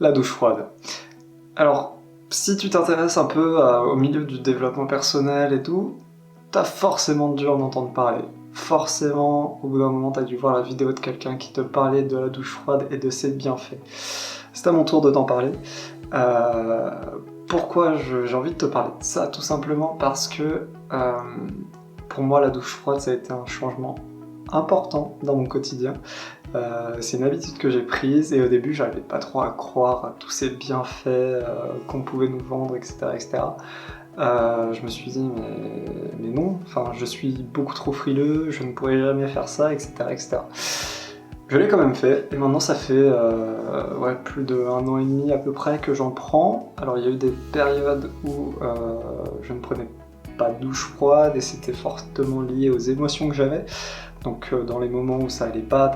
la douche froide. Alors, si tu t'intéresses un peu au milieu du développement personnel et tout, t'as forcément dû en entendre parler. Forcément, au bout d'un moment, t'as dû voir la vidéo de quelqu'un qui te parlait de la douche froide et de ses bienfaits. C'est à mon tour de t'en parler. Pourquoi j'ai envie de te parler de ça? Tout simplement parce que pour moi, la douche froide, ça a été un changement important dans mon quotidien. C'est une habitude que j'ai prise et au début j'arrivais pas trop à croire à tous ces bienfaits qu'on pouvait nous vendre, etc. Je me suis dit mais non, enfin je suis beaucoup trop frileux, je ne pourrais jamais faire ça, etc. Je l'ai quand même fait et maintenant ça fait plus d'1 an et demi à peu près que j'en prends. Alors il y a eu des périodes où je ne prenais pas de douche froide et c'était fortement lié aux émotions que j'avais. Donc dans les moments où ça allait pas,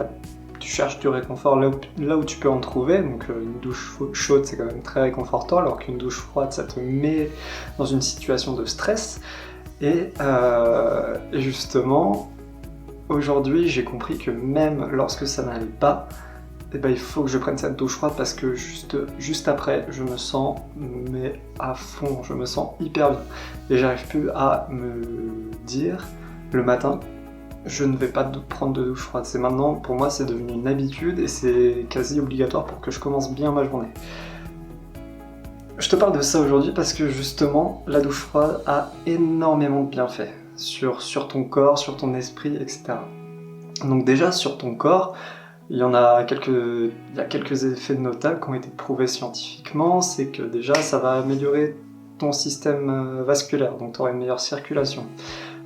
tu cherches du réconfort là où tu peux en trouver, donc une douche chaude c'est quand même très réconfortant, alors qu'une douche froide ça te met dans une situation de stress. Et justement, aujourd'hui j'ai compris que même lorsque ça n'allait pas, il faut que je prenne cette douche froide parce que juste après je me sens à fond, je me sens hyper bien. Et j'arrive plus à me dire le matin je ne vais pas prendre de douche froide. C'est maintenant, pour moi, c'est devenu une habitude et c'est quasi obligatoire pour que je commence bien ma journée. Je te parle de ça aujourd'hui parce que justement, la douche froide a énormément de bienfaits sur ton corps, sur ton esprit, etc. Donc déjà, sur ton corps, il y a quelques effets notables qui ont été prouvés scientifiquement. C'est que déjà, ça va améliorer ton système vasculaire, donc tu auras une meilleure circulation.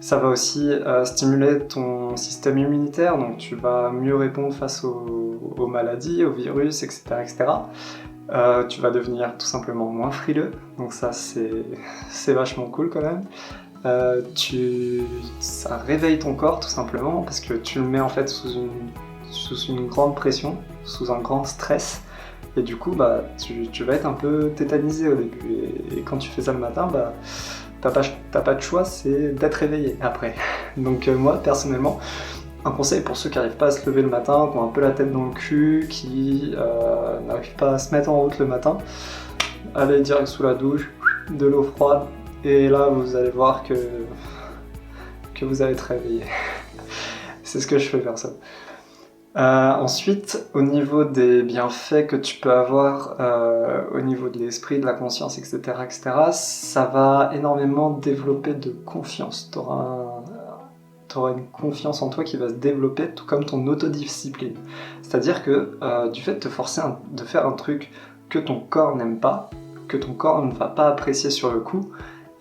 Ça va aussi stimuler ton système immunitaire, donc tu vas mieux répondre face aux maladies, aux virus, etc. Tu vas devenir tout simplement moins frileux, donc ça c'est vachement cool quand même. Ça réveille ton corps tout simplement, parce que tu le mets en fait sous une grande pression, sous un grand stress, et du coup tu vas être un peu tétanisé au début, et quand tu fais ça le matin, t'as pas de choix, c'est d'être réveillé après. Donc moi, personnellement, un conseil pour ceux qui n'arrivent pas à se lever le matin, qui ont un peu la tête dans le cul, qui n'arrivent pas à se mettre en route le matin, allez direct sous la douche, de l'eau froide, et là vous allez voir que vous allez être réveillé. C'est ce que je fais perso. Ensuite, au niveau des bienfaits que tu peux avoir au niveau de l'esprit, de la conscience, etc., ça va énormément développer de confiance. Tu auras une confiance en toi qui va se développer, tout comme ton autodiscipline. C'est-à-dire que du fait de te forcer de faire un truc que ton corps n'aime pas, que ton corps ne va pas apprécier sur le coup,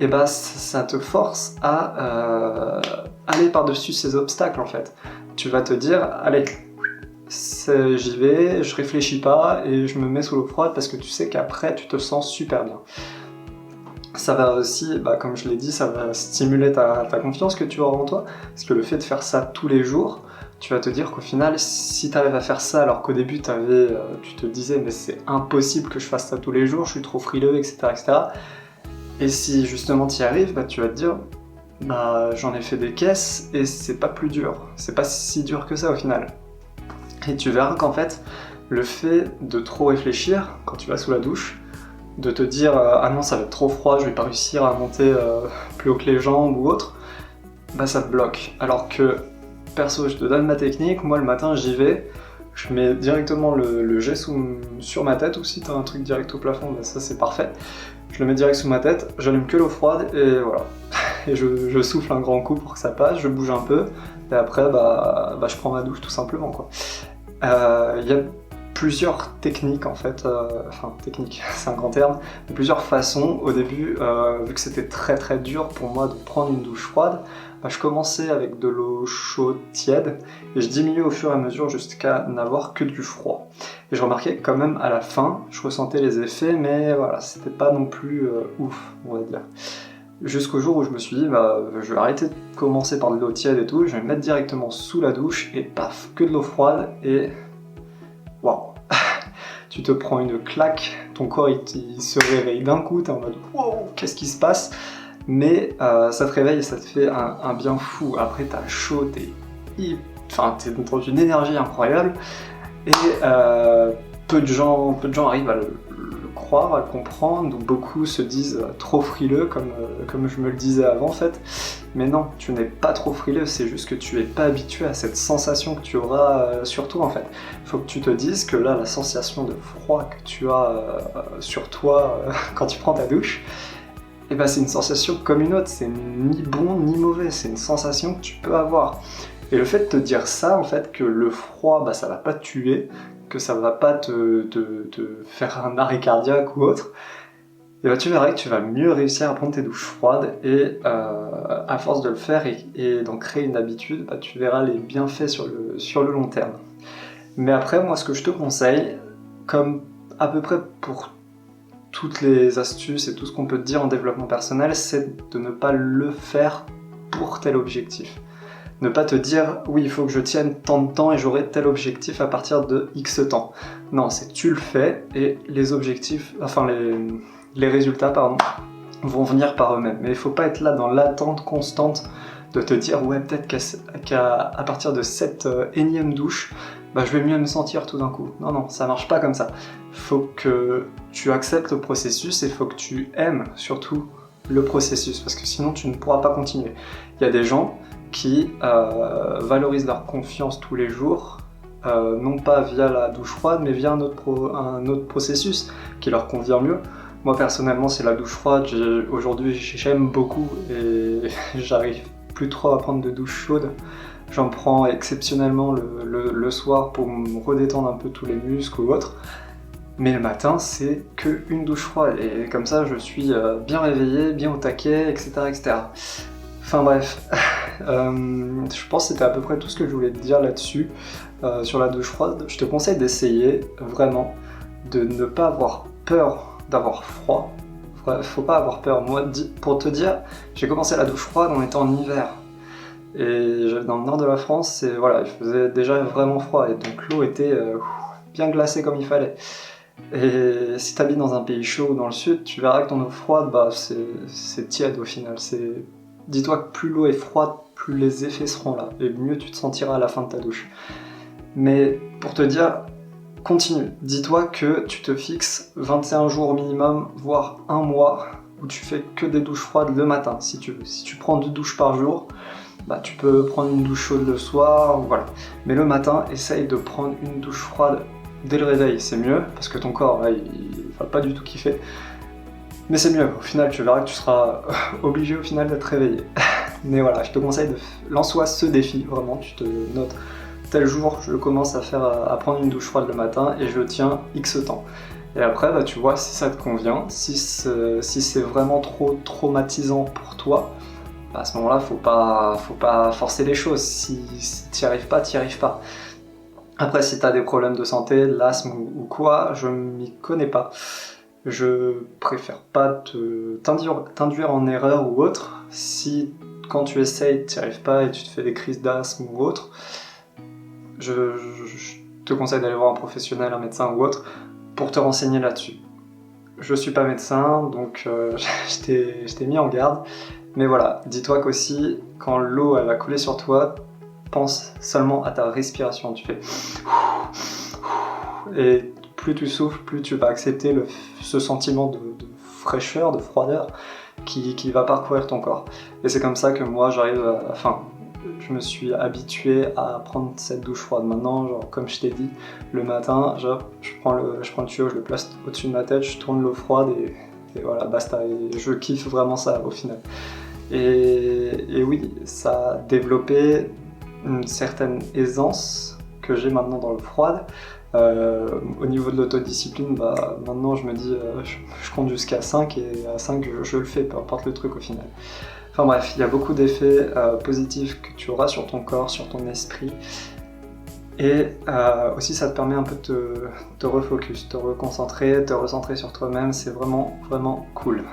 et ça te force à aller par-dessus ces obstacles en fait. Tu vas te dire, allez, j'y vais, je réfléchis pas et je me mets sous l'eau froide parce que tu sais qu'après tu te sens super bien. Ça va aussi, comme je l'ai dit, ça va stimuler ta confiance que tu auras en toi, parce que le fait de faire ça tous les jours, tu vas te dire qu'au final, si tu arrives à faire ça alors qu'au début tu te disais mais c'est impossible que je fasse ça tous les jours, je suis trop frileux, etc. Et si justement tu y arrives, tu vas te dire j'en ai fait des caisses et c'est pas plus dur, c'est pas si dur que ça au final. Et tu verras qu'en fait, le fait de trop réfléchir quand tu vas sous la douche, de te dire ah non ça va être trop froid, je vais pas réussir à monter plus haut que les jambes ou autre, ça te bloque. Alors que perso, je te donne ma technique, moi le matin j'y vais, je mets directement le jet sur ma tête, ou si t'as un truc direct au plafond, ça c'est parfait. Je le mets direct sous ma tête, j'allume que l'eau froide et voilà. Et je souffle un grand coup pour que ça passe, je bouge un peu, et après je prends ma douche tout simplement quoi. Il y a plusieurs techniques en fait, technique c'est un grand terme, mais plusieurs façons. Au début, vu que c'était très très dur pour moi de prendre une douche froide, je commençais avec de l'eau chaude tiède et je diminuais au fur et à mesure jusqu'à n'avoir que du froid. Et je remarquais quand même à la fin, je ressentais les effets, mais voilà, c'était pas non plus ouf, on va dire. Jusqu'au jour où je me suis dit, je vais arrêter de commencer par de l'eau tiède et tout, je vais me mettre directement sous la douche et paf, que de l'eau froide et waouh, tu te prends une claque, ton corps il se réveille d'un coup, t'es en mode wow, qu'est-ce qui se passe? Mais ça te réveille et ça te fait un bien fou. Après t'as chaud, t'es dans une énergie incroyable et peu de gens arrivent à croire, à le comprendre, où beaucoup se disent trop frileux, comme je me le disais avant en fait. Mais non, tu n'es pas trop frileux, c'est juste que tu n'es pas habitué à cette sensation que tu auras sur toi en fait. Il faut que tu te dises que là, la sensation de froid que tu as sur toi quand tu prends ta douche, et ben c'est une sensation comme une autre, c'est ni bon ni mauvais, c'est une sensation que tu peux avoir. Et le fait de te dire ça, en fait, que le froid, bah, ça va pas te tuer, que ça va pas te faire un arrêt cardiaque ou autre, et bah, tu verras que tu vas mieux réussir à prendre tes douches froides, et à force de le faire et d'en créer une habitude, bah, tu verras les bienfaits sur le long terme. Mais après, moi, ce que je te conseille, comme à peu près pour toutes les astuces et tout ce qu'on peut te dire en développement personnel, c'est de ne pas le faire pour tel objectif. Ne pas te dire oui, il faut que je tienne tant de temps et j'aurai tel objectif à partir de X temps. Non, c'est tu le fais et les objectifs, enfin les résultats vont venir par eux-mêmes. Mais il ne faut pas être là dans l'attente constante de te dire ouais, peut-être qu'à partir de cette énième douche, bah, je vais mieux me sentir tout d'un coup. Non, non, ça marche pas comme ça. Il faut que tu acceptes le processus et il faut que tu aimes surtout le processus parce que sinon tu ne pourras pas continuer. Il y a des gens qui valorisent leur confiance tous les jours, non pas via la douche froide, mais via un autre processus qui leur convient mieux. Moi personnellement, c'est la douche froide. Aujourd'hui, j'aime beaucoup et j'arrive plus trop à prendre de douche chaude. J'en prends exceptionnellement le soir pour me redétendre un peu tous les muscles ou autre. Mais le matin, c'est qu'une douche froide et comme ça, je suis bien réveillé, bien au taquet, etc., etc. Enfin bref, je pense que c'était à peu près tout ce que je voulais te dire là-dessus, sur la douche froide. Je te conseille d'essayer vraiment de ne pas avoir peur d'avoir froid. Faut pas avoir peur. Moi, pour te dire, j'ai commencé la douche froide, on était en hiver. Et dans le nord de la France, voilà, il faisait déjà vraiment froid et donc l'eau était bien glacée comme il fallait. Et si tu habites dans un pays chaud ou dans le sud, tu verras que ton eau froide, bah, c'est tiède au final. Dis-toi que plus l'eau est froide, plus les effets seront là, et mieux tu te sentiras à la fin de ta douche. Mais pour te dire, continue. Dis-toi que tu te fixes 21 jours minimum, voire un mois, où tu fais que des douches froides le matin, si tu veux. Si tu prends 2 douches par jour, bah, tu peux prendre une douche chaude le soir, voilà. Mais le matin, essaye de prendre une douche froide dès le réveil, c'est mieux, parce que ton corps, là, il va pas du tout kiffer. Mais c'est mieux, au final, tu verras que tu seras obligé au final d'être réveillé. Mais voilà, je te conseille lance-toi ce défi, vraiment, tu te notes. Tel jour, je commence à prendre une douche froide le matin et je tiens X temps. Et après, bah, tu vois si ça te convient, si c'est vraiment trop traumatisant pour toi, bah, à ce moment-là, faut pas forcer les choses. Si t'y arrives pas, t'y arrives pas. Après, si t'as des problèmes de santé, l'asthme ou quoi, je m'y connais pas. Je préfère pas t'induire en erreur ou autre. Si quand tu essayes, t'y arrives pas et tu te fais des crises d'asthme ou autre, je te conseille d'aller voir un professionnel, un médecin ou autre, pour te renseigner là-dessus. Je suis pas médecin, donc je t'ai mis en garde. Mais voilà, dis-toi qu'aussi, quand l'eau elle va couler sur toi, pense seulement à ta respiration. Tu fais... Et plus tu souffles, plus tu vas accepter ce sentiment de fraîcheur, de froideur qui va parcourir ton corps. Et c'est comme ça que moi je me suis habitué à prendre cette douche froide. Maintenant, genre, comme je t'ai dit, le matin, je prends le tuyau, je le place au-dessus de ma tête, je tourne l'eau froide et voilà, basta. Et je kiffe vraiment ça au final. Et oui, ça a développé une certaine aisance que j'ai maintenant dans l'eau froide. Au niveau de l'autodiscipline, bah, maintenant je me dis je compte jusqu'à 5 et à 5 je le fais, peu importe le truc au final. Enfin bref, il y a beaucoup d'effets positifs que tu auras sur ton corps, sur ton esprit. Et aussi ça te permet un peu de te refocus, te reconcentrer, te recentrer sur toi-même, c'est vraiment vraiment cool.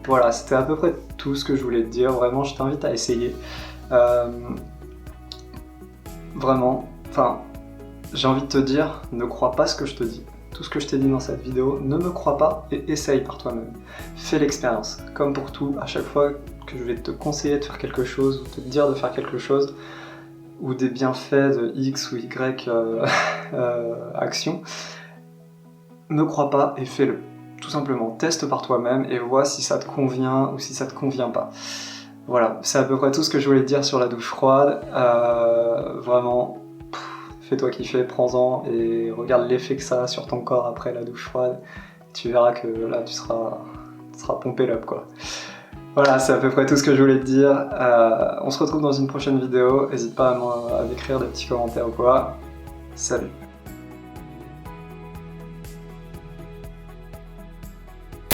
Voilà, c'était à peu près tout ce que je voulais te dire, vraiment je t'invite à essayer. Vraiment, enfin, j'ai envie de te dire, ne crois pas ce que je te dis. Tout ce que je t'ai dit dans cette vidéo, ne me crois pas et essaye par toi-même. Fais l'expérience. Comme pour tout, à chaque fois que je vais te conseiller de faire quelque chose, ou te dire de faire quelque chose, ou des bienfaits de X ou Y action, ne crois pas et fais-le. tout simplement, teste par toi-même et vois si ça te convient ou si ça te convient pas. Voilà, c'est à peu près tout ce que je voulais te dire sur la douche froide. Vraiment, fais-toi kiffer, prends-en et regarde l'effet que ça a sur ton corps après la douche froide. Tu verras que là, tu seras pompé l'up, quoi. Voilà, c'est à peu près tout ce que je voulais te dire. On se retrouve dans une prochaine vidéo. N'hésite pas à m'écrire des petits commentaires ou quoi. Salut!